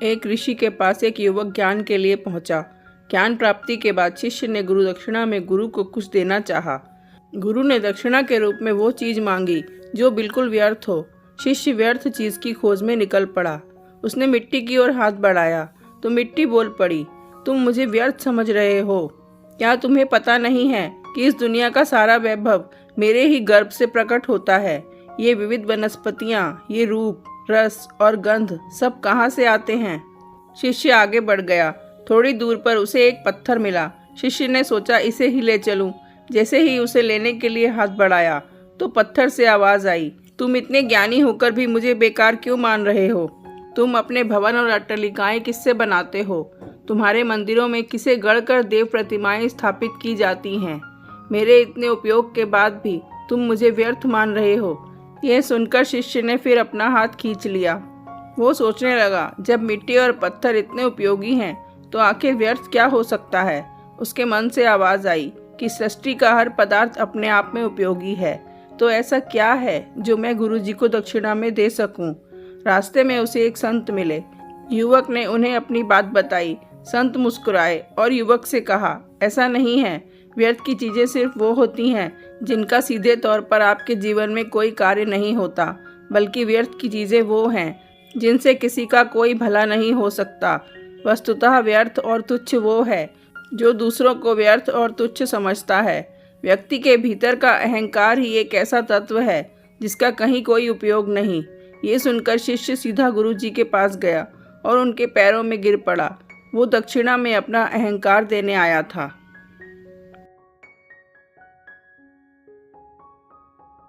एक ऋषि के पास एक युवक ज्ञान के लिए पहुंचा। ज्ञान प्राप्ति के बाद शिष्य ने गुरु दक्षिणा में गुरु को कुछ देना चाहा। गुरु ने दक्षिणा के रूप में वो चीज मांगी जो बिल्कुल व्यर्थ हो। शिष्य व्यर्थ चीज की खोज में निकल पड़ा। उसने मिट्टी की ओर हाथ बढ़ाया तो मिट्टी बोल पड़ी, तुम मुझे व्यर्थ समझ रहे हो? क्या तुम्हें पता नहीं है कि इस दुनिया का सारा वैभव मेरे ही गर्भ से प्रकट होता है? ये विविध वनस्पतियाँ, ये रूप, रस और गंध सब कहाँ से आते हैं? शिष्य आगे बढ़ गया। थोड़ी दूर पर उसे एक पत्थर मिला। शिष्य ने सोचा इसे ही ले चलूं। जैसे ही उसे लेने के लिए हाथ बढ़ाया तो पत्थर से आवाज आई, तुम इतने ज्ञानी होकर भी मुझे बेकार क्यों मान रहे हो? तुम अपने भवन और अट्टलिकाएं किससे बनाते हो? तुम्हारे मंदिरों में किसे गढ़कर देव प्रतिमाएं स्थापित की जाती हैं? मेरे इतने उपयोग के बाद भी तुम मुझे व्यर्थ मान रहे हो। यह सुनकर शिष्य ने फिर अपना हाथ खींच लिया। वो सोचने लगा, जब मिट्टी और पत्थर इतने उपयोगी हैं तो आखिर व्यर्थ क्या हो सकता है? उसके मन से आवाज आई कि सृष्टि का हर पदार्थ अपने आप में उपयोगी है, तो ऐसा क्या है जो मैं गुरुजी को दक्षिणा में दे सकूं? रास्ते में उसे एक संत मिले। युवक ने उन्हें अपनी बात बताई। संत मुस्कुराए और युवक से कहा, ऐसा नहीं है, व्यर्थ की चीजें सिर्फ वो होती हैं जिनका सीधे तौर पर आपके जीवन में कोई कार्य नहीं होता, बल्कि व्यर्थ की चीजें वो हैं जिनसे किसी का कोई भला नहीं हो सकता। वस्तुतः व्यर्थ और तुच्छ वो है जो दूसरों को व्यर्थ और तुच्छ समझता है। व्यक्ति के भीतर का अहंकार ही एक ऐसा तत्व है जिसका कहीं कोई उपयोग नहीं। ये सुनकर शिष्य सीधा गुरु जी के पास गया और उनके पैरों में गिर पड़ा। वो दक्षिणा में अपना अहंकार देने आया था।